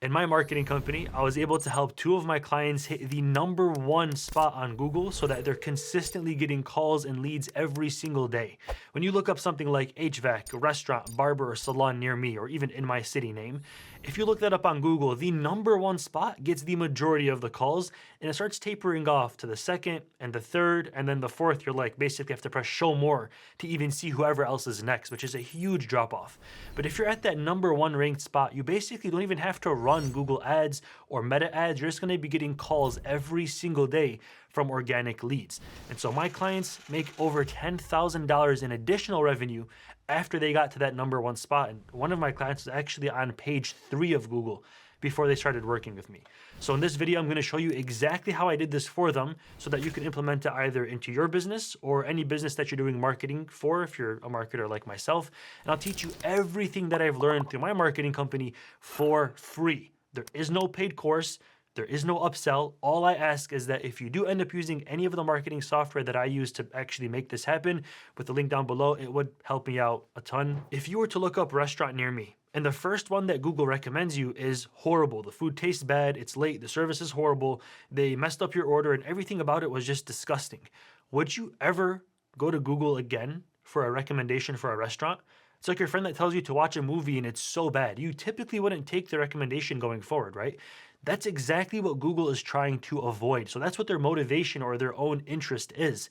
In my marketing company, I was able to help two of my clients hit the #1 spot on Google so that they're consistently getting calls and leads every single day. When you look up something like HVAC, restaurant, barber, or salon near me, or even in my city name, if you look that up on Google, the #1 spot gets the majority of the calls and it starts tapering off to the second and the third, and then the fourth, you're like basically have to press show more to even see whoever else is next, which is a huge drop off. But if you're at that #1 ranked spot, you basically don't even have to run Google ads or meta ads. You're just going to be getting calls every single day from organic leads. And so my clients make over $10,000 in additional revenue after they got to that #1 spot. And one of my clients was actually on page 3 of Google before they started working with me. So in this video, I'm going to show you exactly how I did this for them so that you can implement it either into your business or any business that you're doing marketing for if you're a marketer like myself. And I'll teach you everything that I've learned through my marketing company for free. There is no paid course. There is no upsell. All I ask is that if you do end up using any of the marketing software that I use to actually make this happen, with the link down below, it would help me out a ton. If you were to look up restaurant near me, and the first one that Google recommends you is horrible. The food tastes bad, it's late, the service is horrible, they messed up your order, and everything about it was just disgusting. Would you ever go to Google again for a recommendation for a restaurant? It's like your friend that tells you to watch a movie and it's so bad. You typically wouldn't take the recommendation going forward, right? That's exactly what Google is trying to avoid. So that's what their motivation or their own interest is.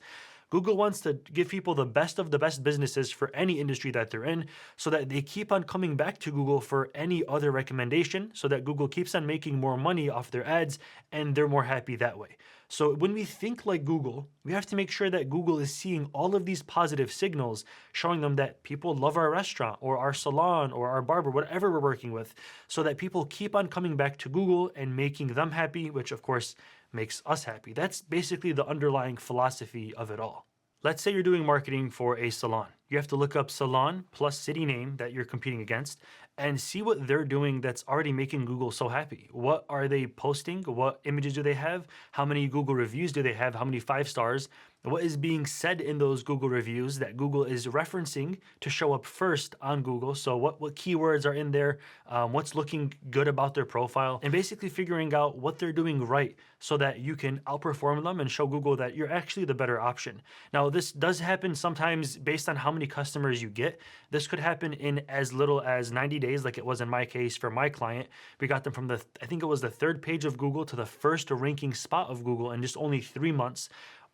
Google wants to give people the best of the best businesses for any industry that they're in so that they keep on coming back to Google for any other recommendation so that Google keeps on making more money off their ads and they're more happy that way. So when we think like Google, we have to make sure that Google is seeing all of these positive signals, showing them that people love our restaurant or our salon or our barber, whatever we're working with, so that people keep on coming back to Google and making them happy, which of course makes us happy. That's basically the underlying philosophy of it all. Let's say you're doing marketing for a salon. You have to look up salon plus city name that you're competing against and see what they're doing that's already making Google so happy. What are they posting? What images do they have? How many Google reviews do they have? How many 5 stars? What is being said in those Google reviews that Google is referencing to show up first on Google? So what keywords are in there? What's looking good about their profile? And basically figuring out what they're doing right so that you can outperform them and show Google that you're actually the better option. Now, this does happen sometimes based on how many customers you get. This could happen in as little as 90 days, like it was in my case for my client. We got them from I think it was the 3rd page of Google to the 1st ranking spot of Google in just only 3 months.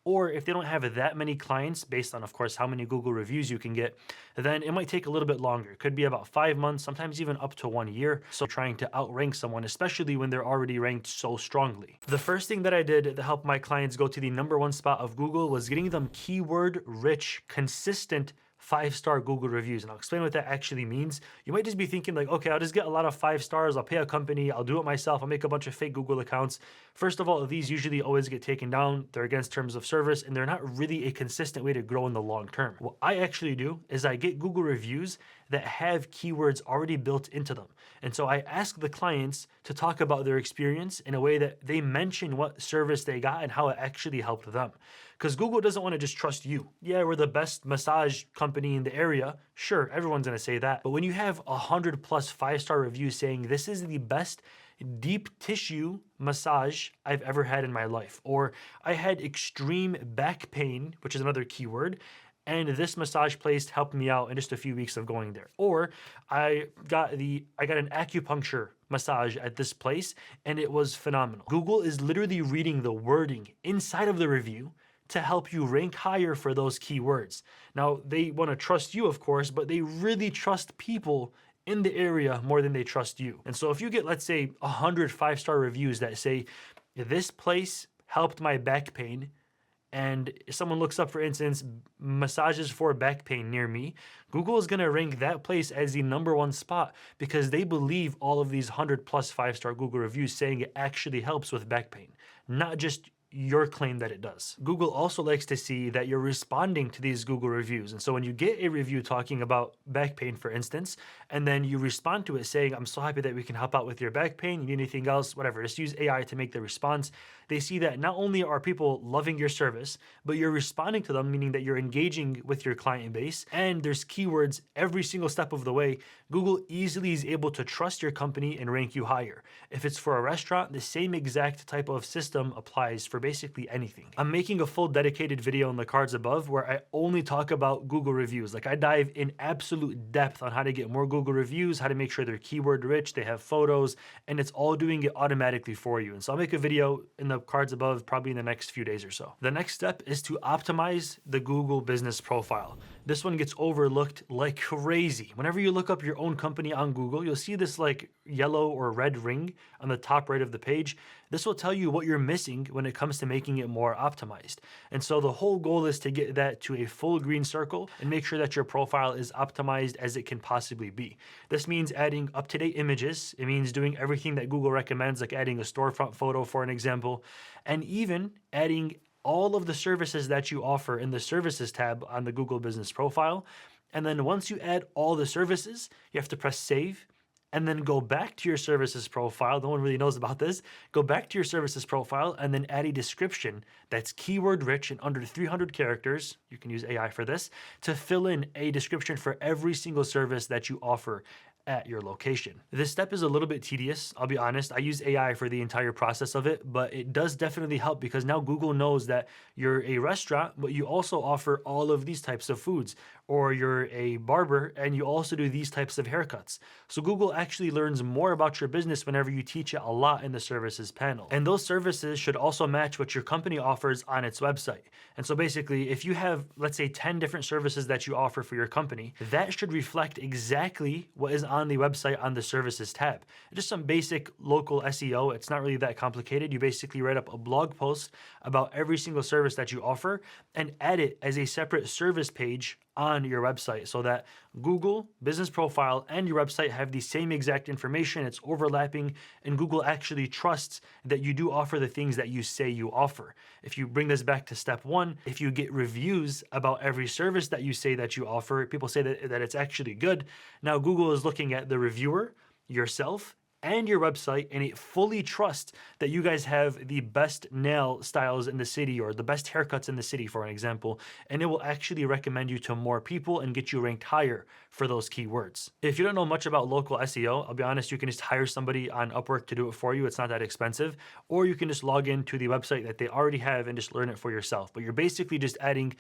Or if they don't have that many clients, based on, of course, how many Google reviews you can get, then it might take a little bit longer. It could be about 5 months, sometimes even up to 1 year. So trying to outrank someone, especially when they're already ranked so strongly. The first thing that I did to help my clients go to the #1 spot of Google was getting them keyword-rich, consistent 5-star Google reviews. And I'll explain what that actually means. You might just be thinking like, okay, I'll just get a lot of 5 stars. I'll pay a company. I'll do it myself. I'll make a bunch of fake Google accounts. First of all, these usually always get taken down. They're against terms of service and they're not really a consistent way to grow in the long term. What I actually do is I get Google reviews that have keywords already built into them. And so I ask the clients to talk about their experience in a way that they mention what service they got and how it actually helped them. Because Google doesn't want to just trust you. Yeah, we're the best massage company in the area. Sure, everyone's going to say that. But when you have 100 plus 5-star reviews saying this is the best deep tissue massage I've ever had in my life, or I had extreme back pain, which is another keyword, and this massage place helped me out in just a few weeks of going there. Or I got an acupuncture massage at this place and it was phenomenal. Google is literally reading the wording inside of the review to help you rank higher for those keywords. Now, they want to trust you, of course, but they really trust people in the area more than they trust you. And so if you get, let's say, 100 5-star reviews that say, this place helped my back pain, and if someone looks up, for instance, massages for back pain near me, Google is going to rank that place as the #1 spot because they believe all of these 100 plus 5-star Google reviews saying it actually helps with back pain, not just your claim that it does. Google also likes to see that you're responding to these Google reviews. And so when you get a review talking about back pain, for instance, and then you respond to it saying, I'm so happy that we can help out with your back pain, you need anything else, whatever, just use AI to make the response. They see that not only are people loving your service, but you're responding to them, meaning that you're engaging with your client base, and there's keywords every single step of the way. Google easily is able to trust your company and rank you higher. If it's for a restaurant, the same exact type of system applies for basically anything. I'm making a full dedicated video in the cards above where I only talk about Google reviews. Like, I dive in absolute depth on how to get more Google reviews, how to make sure they're keyword rich, they have photos, and it's all doing it automatically for you. And so I'll make a video in the cards above probably in the next few days or so. The next step is to optimize the Google business profile. This one gets overlooked like crazy. Whenever you look up your own company on Google, you'll see this like yellow or red ring on the top right of the page. This will tell you what you're missing when it comes to making it more optimized. And so the whole goal is to get that to a full green circle and make sure that your profile is optimized as it can possibly be. This means adding up-to-date images. It means doing everything that Google recommends, like adding a storefront photo, for an example, and even adding all of the services that you offer in the services tab on the Google business profile. And then once you add all the services, you have to press save and then go back to your services profile. No one really knows about this. Go back to your services profile and then add a description that's keyword rich and under 300 characters. You can use AI for this to fill in a description for every single service that you offer at your location. This step is a little bit tedious, I'll be honest. I use AI for the entire process of it, but it does definitely help because now Google knows that you're a restaurant, but you also offer all of these types of foods, or you're a barber and you also do these types of haircuts. So Google actually learns more about your business whenever you teach it a lot in the services panel. And those services should also match what your company offers on its website. And so basically, if you have, let's say, 10 different services that you offer for your company, that should reflect exactly what is on the website on the services tab. Just some basic local SEO. It's not really that complicated. You basically write up a blog post about every single service that you offer and add it as a separate service page on your website so that Google business profile and your website have the same exact information. It's overlapping, and Google actually trusts that you do offer the things that you say you offer. If you bring this back to step one, if you get reviews about every service that you say that you offer, people say that it's actually good. Now Google is looking at the reviewer, yourself, and your website, and it fully trusts that you guys have the best nail styles in the city or the best haircuts in the city, for an example, and it will actually recommend you to more people and get you ranked higher for those keywords. If you don't know much about local SEO, I'll be honest, you can just hire somebody on Upwork to do it for you. It's not that expensive. Or you can just log into the website that they already have and just learn it for yourself. But you're basically just adding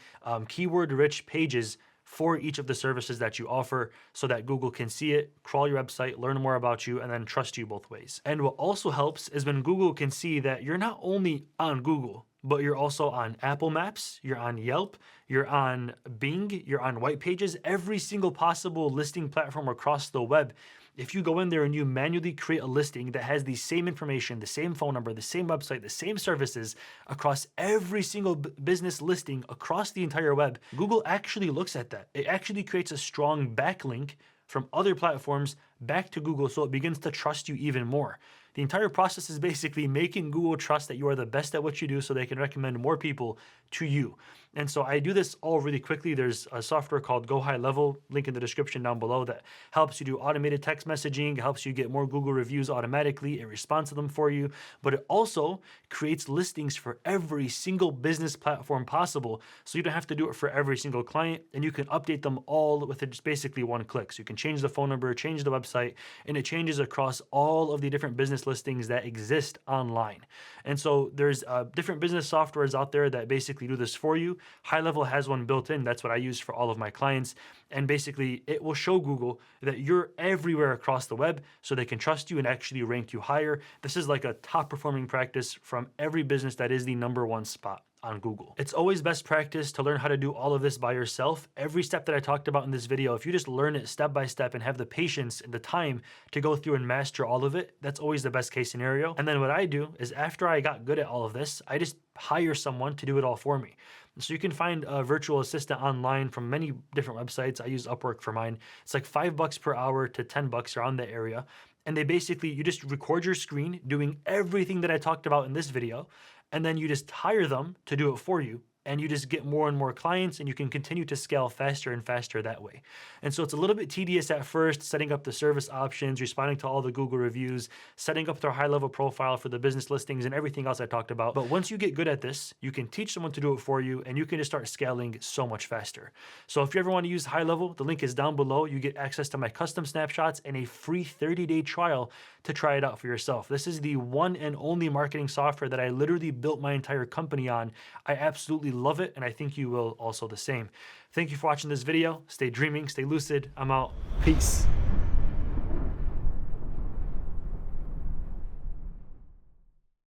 keyword-rich pages for each of the services that you offer so that Google can see it, crawl your website, learn more about you, and then trust you both ways. And what also helps is when Google can see that you're not only on Google, but you're also on Apple Maps, you're on Yelp, you're on Bing, you're on White Pages, every single possible listing platform across the web. If you go in there and you manually create a listing that has the same information, the same phone number, the same website, the same services across every single business listing across the entire web, Google actually looks at that. It actually creates a strong backlink from other platforms back to Google, so it begins to trust you even more. The entire process is basically making Google trust that you are the best at what you do so they can recommend more people to you. And so I do this all really quickly. There's a software called Go High Level, link in the description down below, that helps you do automated text messaging, helps you get more Google reviews automatically. It responds to them for you, but it also creates listings for every single business platform possible. So you don't have to do it for every single client, and you can update them all with just basically one click. So you can change the phone number, change the website, and it changes across all of the different business listings that exist online. And so there's different business softwares out there that basically do this for you. High Level has one built in. That's what I use for all of my clients. And basically it will show Google that you're everywhere across the web so they can trust you and actually rank you higher. This is like a top performing practice from every business that is the #1 spot on Google. It's always best practice to learn how to do all of this by yourself. Every step that I talked about in this video, if you just learn it step by step and have the patience and the time to go through and master all of it, that's always the best case scenario. And then what I do is after I got good at all of this, I just hire someone to do it all for me. So you can find a virtual assistant online from many different websites. I use Upwork for mine. It's like $5 per hour to $10 around that area. And they basically, you just record your screen doing everything that I talked about in this video. and then you just hire them to do it for you. And you just get more and more clients, and you can continue to scale faster and faster that way. And so it's a little bit tedious at first, setting up the service options, responding to all the Google reviews, setting up their high level profile for the business listings and everything else I talked about. But once you get good at this, you can teach someone to do it for you, and you can just start scaling so much faster. So if you ever want to use high level, the link is down below. You get access to my custom snapshots and a free 30-day trial to try it out for yourself. This is the one and only marketing software that I literally built my entire company on. I absolutely love it, and I think you will also the same. Thank you for watching this video. Stay dreaming, stay lucid. I'm out. Peace.